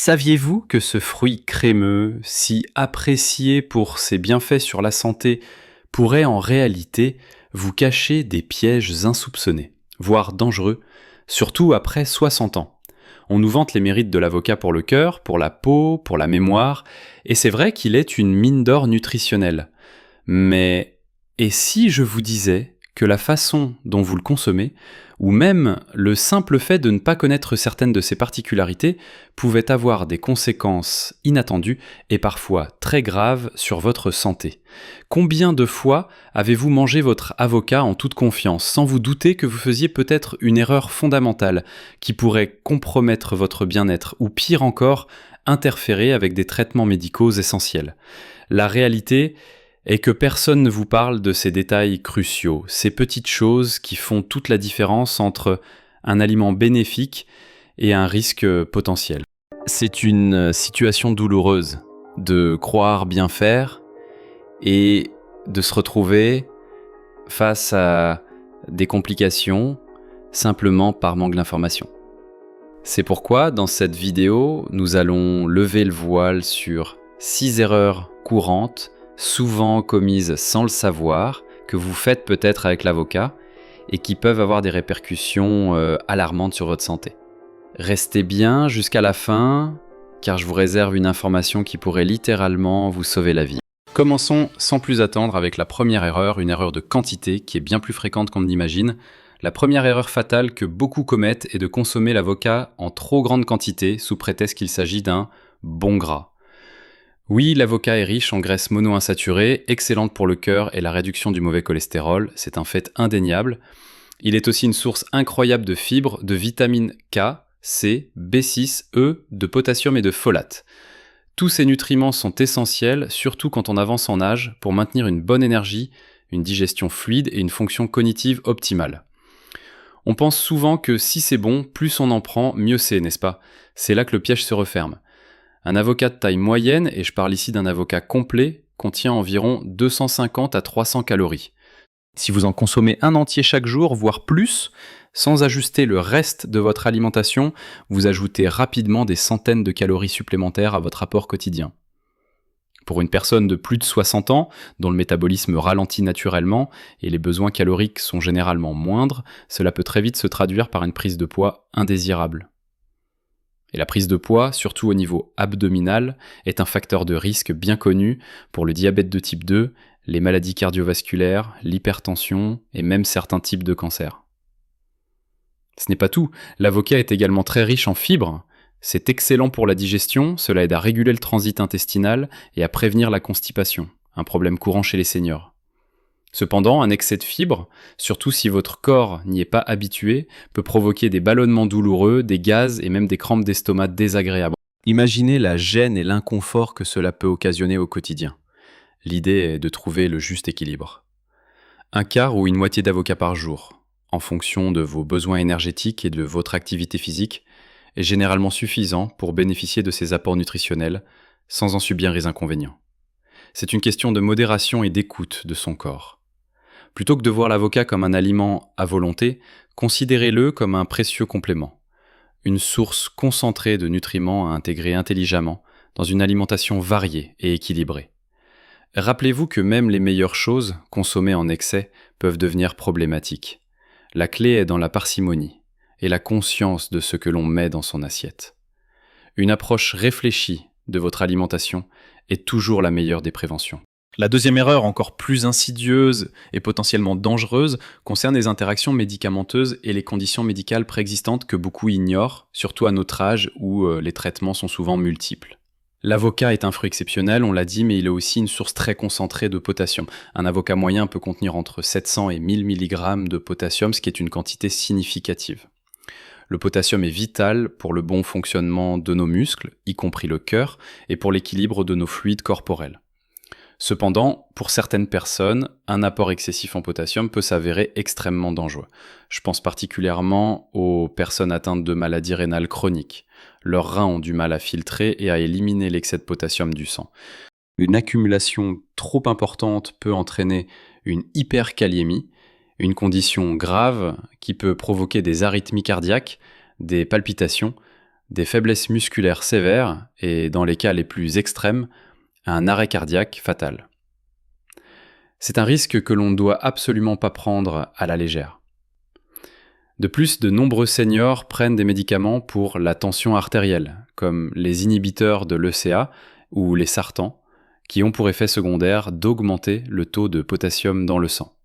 Saviez-vous que ce fruit crémeux, si apprécié pour ses bienfaits sur la santé, pourrait en réalité vous cacher des pièges insoupçonnés, voire dangereux, surtout après 60 ans? On nous vante les mérites de l'avocat pour le cœur, pour la peau, pour la mémoire, et c'est vrai qu'il est une mine d'or nutritionnelle. Mais et si je vous disais que la façon dont vous le consommez, ou même le simple fait de ne pas connaître certaines de ses particularités, pouvait avoir des conséquences inattendues et parfois très graves sur votre santé? Combien de fois avez-vous mangé votre avocat en toute confiance, sans vous douter que vous faisiez peut-être une erreur fondamentale qui pourrait compromettre votre bien-être, ou pire encore, interférer avec des traitements médicaux essentiels? La réalité est que personne ne vous parle de ces détails cruciaux, ces petites choses qui font toute la différence entre un aliment bénéfique et un risque potentiel. C'est une situation douloureuse de croire bien faire et de se retrouver face à des complications simplement par manque d'information. C'est pourquoi dans cette vidéo, nous allons lever le voile sur 6 erreurs courantes, souvent commises sans le savoir, que vous faites peut-être avec l'avocat et qui peuvent avoir des répercussions alarmantes sur votre santé. Restez bien jusqu'à la fin, car je vous réserve une information qui pourrait littéralement vous sauver la vie. Commençons sans plus attendre avec la première erreur, une erreur de quantité qui est bien plus fréquente qu'on ne l'imagine. La première erreur fatale que beaucoup commettent est de consommer l'avocat en trop grande quantité sous prétexte qu'il s'agit d'un bon gras. Oui, l'avocat est riche en graisses monoinsaturées, excellente pour le cœur et la réduction du mauvais cholestérol, c'est un fait indéniable. Il est aussi une source incroyable de fibres, de vitamines K, C, B6, E, de potassium et de folate. Tous ces nutriments sont essentiels, surtout quand on avance en âge, pour maintenir une bonne énergie, une digestion fluide et une fonction cognitive optimale. On pense souvent que si c'est bon, plus on en prend, mieux c'est, n'est-ce pas? C'est là que le piège se referme. Un avocat de taille moyenne, et je parle ici d'un avocat complet, contient environ 250 à 300 calories. Si vous en consommez un entier chaque jour, voire plus, sans ajuster le reste de votre alimentation, vous ajoutez rapidement des centaines de calories supplémentaires à votre apport quotidien. Pour une personne de plus de 60 ans, dont le métabolisme ralentit naturellement et les besoins caloriques sont généralement moindres, cela peut très vite se traduire par une prise de poids indésirable. Et la prise de poids, surtout au niveau abdominal, est un facteur de risque bien connu pour le diabète de type 2, les maladies cardiovasculaires, l'hypertension et même certains types de cancers. Ce n'est pas tout, l'avocat est également très riche en fibres. C'est excellent pour la digestion, cela aide à réguler le transit intestinal et à prévenir la constipation, un problème courant chez les seniors. Cependant, un excès de fibres, surtout si votre corps n'y est pas habitué, peut provoquer des ballonnements douloureux, des gaz et même des crampes d'estomac désagréables. Imaginez la gêne et l'inconfort que cela peut occasionner au quotidien. L'idée est de trouver le juste équilibre. Un quart ou une moitié d'avocat par jour, en fonction de vos besoins énergétiques et de votre activité physique, est généralement suffisant pour bénéficier de ces apports nutritionnels sans en subir les inconvénients. C'est une question de modération et d'écoute de son corps. Plutôt que de voir l'avocat comme un aliment à volonté, considérez-le comme un précieux complément, une source concentrée de nutriments à intégrer intelligemment dans une alimentation variée et équilibrée. Rappelez-vous que même les meilleures choses, consommées en excès, peuvent devenir problématiques. La clé est dans la parcimonie et la conscience de ce que l'on met dans son assiette. Une approche réfléchie de votre alimentation est toujours la meilleure des préventions. La deuxième erreur, encore plus insidieuse et potentiellement dangereuse, concerne les interactions médicamenteuses et les conditions médicales préexistantes que beaucoup ignorent, surtout à notre âge où les traitements sont souvent multiples. L'avocat est un fruit exceptionnel, on l'a dit, mais il est aussi une source très concentrée de potassium. Un avocat moyen peut contenir entre 700 et 1000 mg de potassium, ce qui est une quantité significative. Le potassium est vital pour le bon fonctionnement de nos muscles, y compris le cœur, et pour l'équilibre de nos fluides corporels. Cependant, pour certaines personnes, un apport excessif en potassium peut s'avérer extrêmement dangereux. Je pense particulièrement aux personnes atteintes de maladies rénales chroniques. Leurs reins ont du mal à filtrer et à éliminer l'excès de potassium du sang. Une accumulation trop importante peut entraîner une hyperkaliémie, une condition grave qui peut provoquer des arythmies cardiaques, des palpitations, des faiblesses musculaires sévères et, dans les cas les plus extrêmes, un arrêt cardiaque fatal. C'est un risque que l'on ne doit absolument pas prendre à la légère. De plus, de nombreux seniors prennent des médicaments pour la tension artérielle, comme les inhibiteurs de l'ECA ou les sartans, qui ont pour effet secondaire d'augmenter le taux de potassium dans le sang.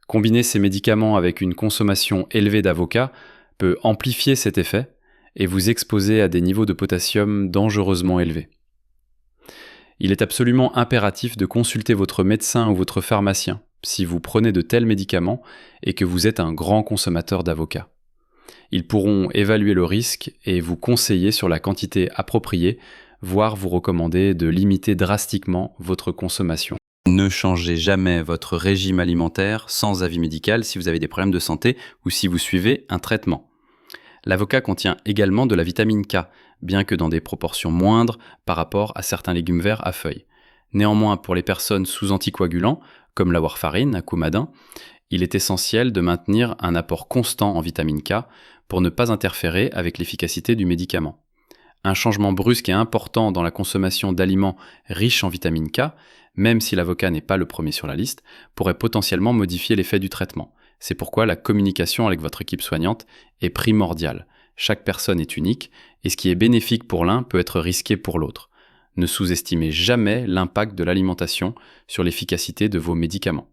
Combiner ces médicaments avec une consommation élevée d'avocat peut amplifier cet effet et vous exposer à des niveaux de potassium dangereusement élevés. Il est absolument impératif de consulter votre médecin ou votre pharmacien si vous prenez de tels médicaments et que vous êtes un grand consommateur d'avocat. Ils pourront évaluer le risque et vous conseiller sur la quantité appropriée, voire vous recommander de limiter drastiquement votre consommation. Ne changez jamais votre régime alimentaire sans avis médical si vous avez des problèmes de santé ou si vous suivez un traitement. L'avocat contient également de la vitamine K, bien que dans des proportions moindres par rapport à certains légumes verts à feuilles. Néanmoins, pour les personnes sous anticoagulants, comme la warfarine à Coumadin, il est essentiel de maintenir un apport constant en vitamine K pour ne pas interférer avec l'efficacité du médicament. Un changement brusque et important dans la consommation d'aliments riches en vitamine K, même si l'avocat n'est pas le premier sur la liste, pourrait potentiellement modifier l'effet du traitement. C'est pourquoi la communication avec votre équipe soignante est primordiale. Chaque personne est unique, et ce qui est bénéfique pour l'un peut être risqué pour l'autre. Ne sous-estimez jamais l'impact de l'alimentation sur l'efficacité de vos médicaments.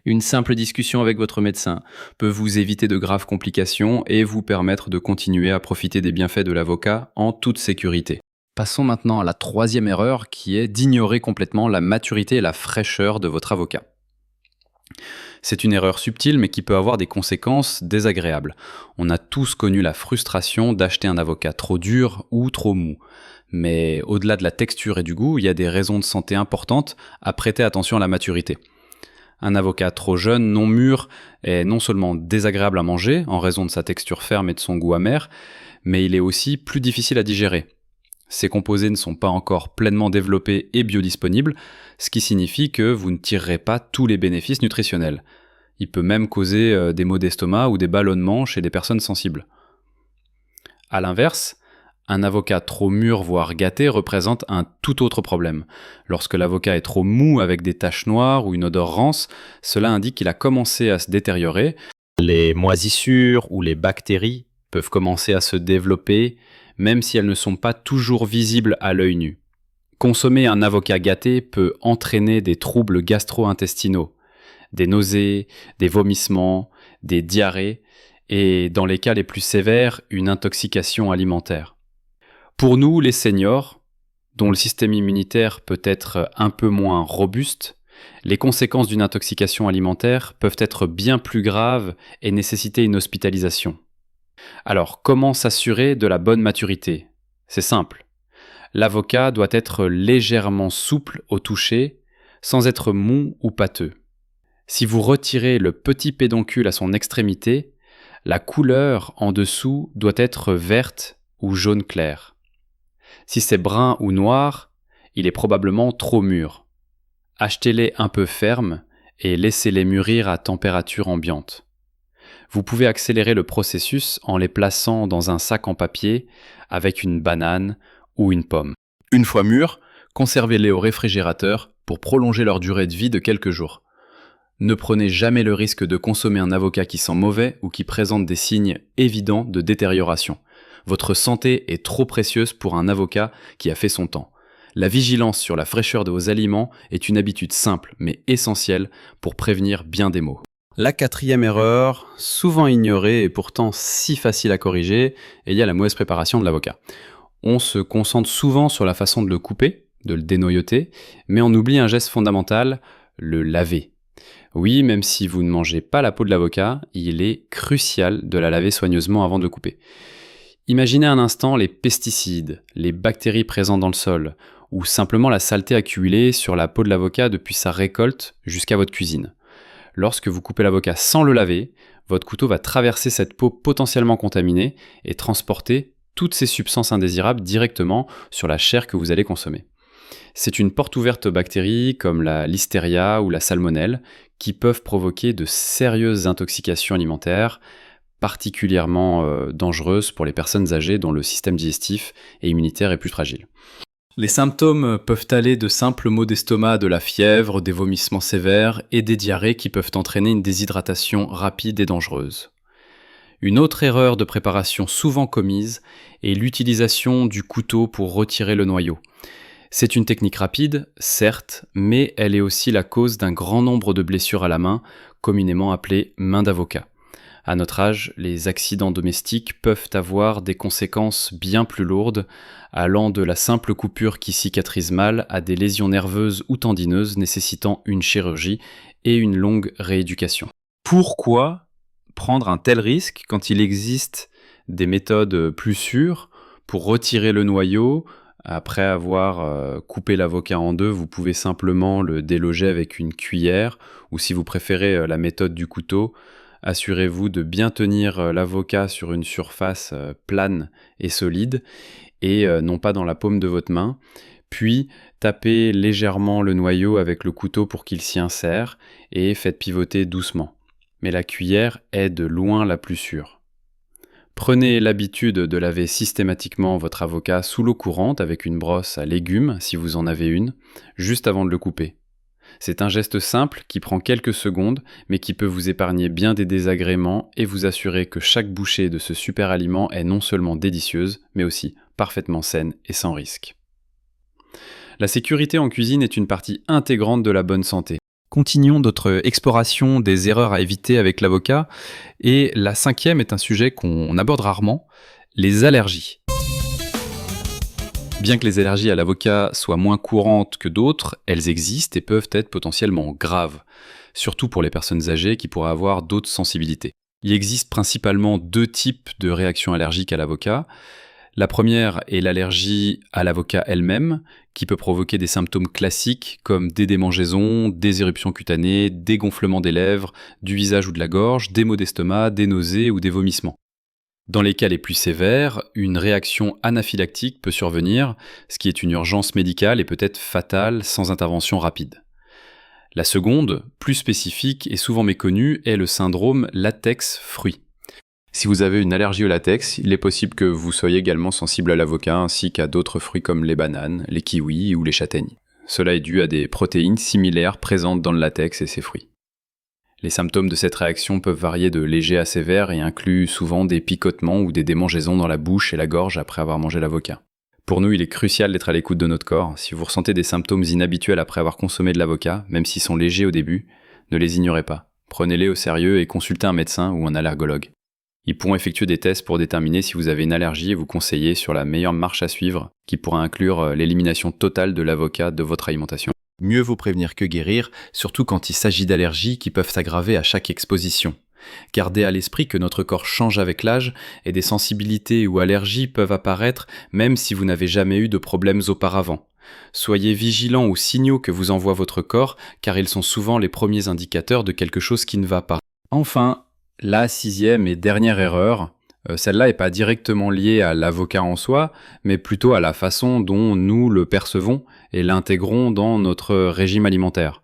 Une simple discussion avec votre médecin peut vous éviter de graves complications et vous permettre de continuer à profiter des bienfaits de l'avocat en toute sécurité. Passons maintenant à la troisième erreur qui est d'ignorer complètement la maturité et la fraîcheur de votre avocat. C'est une erreur subtile mais qui peut avoir des conséquences désagréables. On a tous connu la frustration d'acheter un avocat trop dur ou trop mou. Mais au-delà de la texture et du goût, il y a des raisons de santé importantes à prêter attention à la maturité. Un avocat trop jeune, non mûr, est non seulement désagréable à manger en raison de sa texture ferme et de son goût amer, mais il est aussi plus difficile à digérer. Ses composés ne sont pas encore pleinement développés et biodisponibles, ce qui signifie que vous ne tirerez pas tous les bénéfices nutritionnels. Il peut même causer des maux d'estomac ou des ballonnements chez des personnes sensibles. À l'inverse, un avocat trop mûr voire gâté représente un tout autre problème. Lorsque l'avocat est trop mou avec des taches noires ou une odeur rance, cela indique qu'il a commencé à se détériorer. Les moisissures ou les bactéries peuvent commencer à se développer, même si elles ne sont pas toujours visibles à l'œil nu. Consommer un avocat gâté peut entraîner des troubles gastro-intestinaux, des nausées, des vomissements, des diarrhées et, dans les cas les plus sévères, une intoxication alimentaire. Pour nous, les seniors, dont le système immunitaire peut être un peu moins robuste, les conséquences d'une intoxication alimentaire peuvent être bien plus graves et nécessiter une hospitalisation. Alors, comment s'assurer de la bonne maturité ? C'est simple. L'avocat doit être légèrement souple au toucher, sans être mou ou pâteux. Si vous retirez le petit pédoncule à son extrémité, la couleur en dessous doit être verte ou jaune clair. Si c'est brun ou noir, il est probablement trop mûr. Achetez-les un peu fermes et laissez-les mûrir à température ambiante. Vous pouvez accélérer le processus en les plaçant dans un sac en papier avec une banane ou une pomme. Une fois mûrs, conservez-les au réfrigérateur pour prolonger leur durée de vie de quelques jours. Ne prenez jamais le risque de consommer un avocat qui sent mauvais ou qui présente des signes évidents de détérioration. Votre santé est trop précieuse pour un avocat qui a fait son temps. La vigilance sur la fraîcheur de vos aliments est une habitude simple mais essentielle pour prévenir bien des maux. La quatrième erreur, souvent ignorée et pourtant si facile à corriger, est liée à la mauvaise préparation de l'avocat. On se concentre souvent sur la façon de le couper, de le dénoyauter, mais on oublie un geste fondamental, le laver. Oui, même si vous ne mangez pas la peau de l'avocat, il est crucial de la laver soigneusement avant de le couper. Imaginez un instant les pesticides, les bactéries présentes dans le sol, ou simplement la saleté accumulée sur la peau de l'avocat depuis sa récolte jusqu'à votre cuisine. Lorsque vous coupez l'avocat sans le laver, votre couteau va traverser cette peau potentiellement contaminée et transporter toutes ces substances indésirables directement sur la chair que vous allez consommer. C'est une porte ouverte aux bactéries comme la listeria ou la salmonelle qui peuvent provoquer de sérieuses intoxications alimentaires, particulièrement dangereuses pour les personnes âgées dont le système digestif et immunitaire est plus fragile. Les symptômes peuvent aller de simples maux d'estomac à de la fièvre, des vomissements sévères et des diarrhées qui peuvent entraîner une déshydratation rapide et dangereuse. Une autre erreur de préparation souvent commise est l'utilisation du couteau pour retirer le noyau. C'est une technique rapide, certes, mais elle est aussi la cause d'un grand nombre de blessures à la main, communément appelées main d'avocat. À notre âge, les accidents domestiques peuvent avoir des conséquences bien plus lourdes, allant de la simple coupure qui cicatrise mal à des lésions nerveuses ou tendineuses nécessitant une chirurgie et une longue rééducation. Pourquoi prendre un tel risque quand il existe des méthodes plus sûres pour retirer le noyau? Après avoir coupé l'avocat en deux, vous pouvez simplement le déloger avec une cuillère, ou si vous préférez la méthode du couteau, assurez-vous de bien tenir l'avocat sur une surface plane et solide, et non pas dans la paume de votre main, puis tapez légèrement le noyau avec le couteau pour qu'il s'y insère, et faites pivoter doucement. Mais la cuillère est de loin la plus sûre. Prenez l'habitude de laver systématiquement votre avocat sous l'eau courante avec une brosse à légumes, si vous en avez une, juste avant de le couper. C'est un geste simple qui prend quelques secondes, mais qui peut vous épargner bien des désagréments et vous assurer que chaque bouchée de ce super aliment est non seulement délicieuse, mais aussi parfaitement saine et sans risque. La sécurité en cuisine est une partie intégrante de la bonne santé. Continuons notre exploration des erreurs à éviter avec l'avocat, et la 5e est un sujet qu'on aborde rarement, les allergies. Bien que les allergies à l'avocat soient moins courantes que d'autres, elles existent et peuvent être potentiellement graves, surtout pour les personnes âgées qui pourraient avoir d'autres sensibilités. Il existe principalement 2 types de réactions allergiques à l'avocat. La première est l'allergie à l'avocat elle-même, qui peut provoquer des symptômes classiques comme des démangeaisons, des éruptions cutanées, des gonflements des lèvres, du visage ou de la gorge, des maux d'estomac, des nausées ou des vomissements. Dans les cas les plus sévères, une réaction anaphylactique peut survenir, ce qui est une urgence médicale et peut être fatale sans intervention rapide. La seconde, plus spécifique et souvent méconnue, est le syndrome latex-fruit. Si vous avez une allergie au latex, il est possible que vous soyez également sensible à l'avocat ainsi qu'à d'autres fruits comme les bananes, les kiwis ou les châtaignes. Cela est dû à des protéines similaires présentes dans le latex et ses fruits. Les symptômes de cette réaction peuvent varier de légers à sévères et incluent souvent des picotements ou des démangeaisons dans la bouche et la gorge après avoir mangé l'avocat. Pour nous, il est crucial d'être à l'écoute de notre corps. Si vous ressentez des symptômes inhabituels après avoir consommé de l'avocat, même s'ils sont légers au début, ne les ignorez pas. Prenez-les au sérieux et consultez un médecin ou un allergologue. Ils pourront effectuer des tests pour déterminer si vous avez une allergie et vous conseiller sur la meilleure marche à suivre, qui pourra inclure l'élimination totale de l'avocat de votre alimentation. Mieux vaut prévenir que guérir, surtout quand il s'agit d'allergies qui peuvent s'aggraver à chaque exposition. Gardez à l'esprit que notre corps change avec l'âge et des sensibilités ou allergies peuvent apparaître même si vous n'avez jamais eu de problèmes auparavant. Soyez vigilants aux signaux que vous envoie votre corps, car ils sont souvent les premiers indicateurs de quelque chose qui ne va pas. Enfin, la 6e et dernière erreur, celle-là n'est pas directement liée à l'avocat en soi, mais plutôt à la façon dont nous le percevons et l'intégrons dans notre régime alimentaire.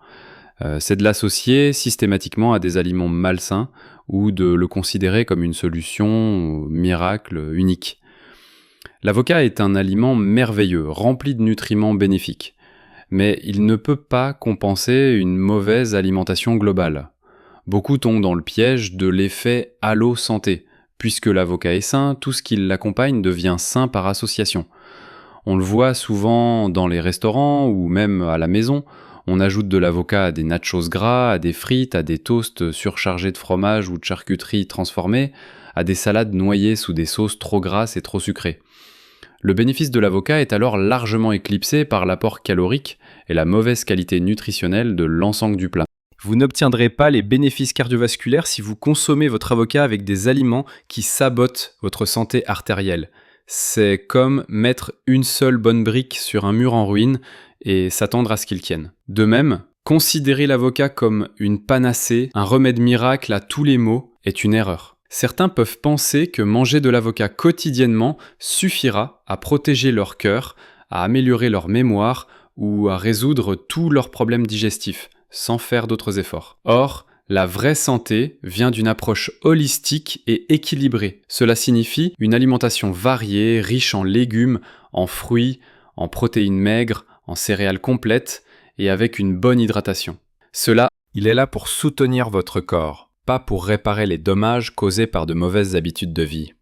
C'est de l'associer systématiquement à des aliments malsains ou de le considérer comme une solution miracle unique. L'avocat est un aliment merveilleux, rempli de nutriments bénéfiques, mais il ne peut pas compenser une mauvaise alimentation globale. Beaucoup tombent dans le piège de l'effet « halo santé ». Puisque l'avocat est sain, tout ce qui l'accompagne devient sain par association. On le voit souvent dans les restaurants ou même à la maison, on ajoute de l'avocat à des nachos gras, à des frites, à des toasts surchargés de fromage ou de charcuterie transformée, à des salades noyées sous des sauces trop grasses et trop sucrées. Le bénéfice de l'avocat est alors largement éclipsé par l'apport calorique et la mauvaise qualité nutritionnelle de l'ensemble du plat. Vous n'obtiendrez pas les bénéfices cardiovasculaires si vous consommez votre avocat avec des aliments qui sabotent votre santé artérielle. C'est comme mettre une seule bonne brique sur un mur en ruine et s'attendre à ce qu'il tienne. De même, considérer l'avocat comme une panacée, un remède miracle à tous les maux, est une erreur. Certains peuvent penser que manger de l'avocat quotidiennement suffira à protéger leur cœur, à améliorer leur mémoire ou à résoudre tous leurs problèmes digestifs, sans faire d'autres efforts. Or, La vraie santé vient d'une approche holistique et équilibrée. Cela signifie une alimentation variée, riche en légumes, en fruits, en protéines maigres, en céréales complètes et avec une bonne hydratation. Il est là pour soutenir votre corps, pas pour réparer les dommages causés par de mauvaises habitudes de vie.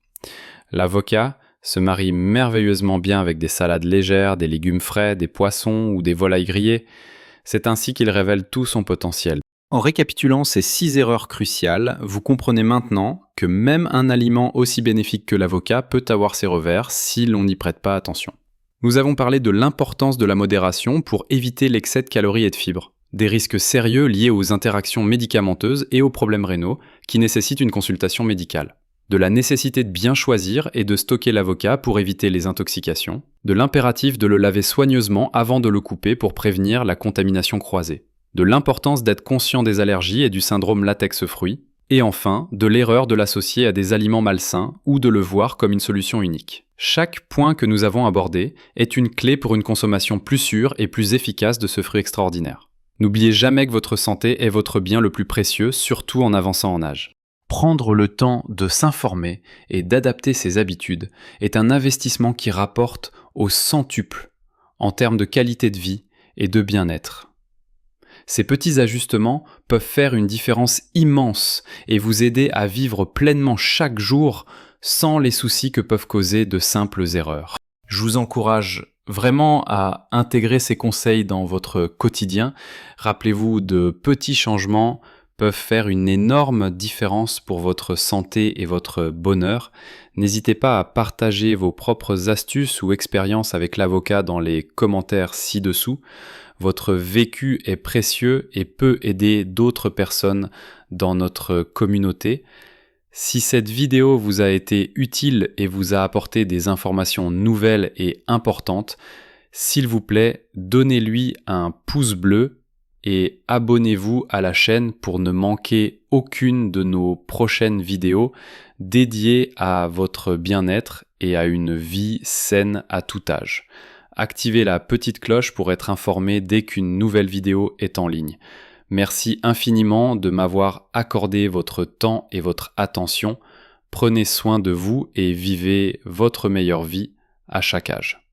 L'avocat se marie merveilleusement bien avec des salades légères, des légumes frais, des poissons ou des volailles grillées. C'est ainsi qu'il révèle tout son potentiel. En récapitulant ces 6 erreurs cruciales, vous comprenez maintenant que même un aliment aussi bénéfique que l'avocat peut avoir ses revers si l'on n'y prête pas attention. Nous avons parlé de l'importance de la modération pour éviter l'excès de calories et de fibres, des risques sérieux liés aux interactions médicamenteuses et aux problèmes rénaux qui nécessitent une consultation médicale, de la nécessité de bien choisir et de stocker l'avocat pour éviter les intoxications, de l'impératif de le laver soigneusement avant de le couper pour prévenir la contamination croisée, de l'importance d'être conscient des allergies et du syndrome latex-fruits, et enfin, de l'erreur de l'associer à des aliments malsains ou de le voir comme une solution unique. Chaque point que nous avons abordé est une clé pour une consommation plus sûre et plus efficace de ce fruit extraordinaire. N'oubliez jamais que votre santé est votre bien le plus précieux, surtout en avançant en âge. Prendre le temps de s'informer et d'adapter ses habitudes est un investissement qui rapporte au centuple en termes de qualité de vie et de bien-être. Ces petits ajustements peuvent faire une différence immense et vous aider à vivre pleinement chaque jour sans les soucis que peuvent causer de simples erreurs. Je vous encourage vraiment à intégrer ces conseils dans votre quotidien. Rappelez-vous, de petits changements peuvent faire une énorme différence pour votre santé et votre bonheur. N'hésitez pas à partager vos propres astuces ou expériences avec l'avocat dans les commentaires ci-dessous. Votre vécu est précieux et peut aider d'autres personnes dans notre communauté. Si cette vidéo vous a été utile et vous a apporté des informations nouvelles et importantes, s'il vous plaît, donnez-lui un pouce bleu et abonnez-vous à la chaîne pour ne manquer aucune de nos prochaines vidéos dédiées à votre bien-être et à une vie saine à tout âge. Activez la petite cloche pour être informé dès qu'une nouvelle vidéo est en ligne. Merci infiniment de m'avoir accordé votre temps et votre attention. Prenez soin de vous et vivez votre meilleure vie à chaque âge.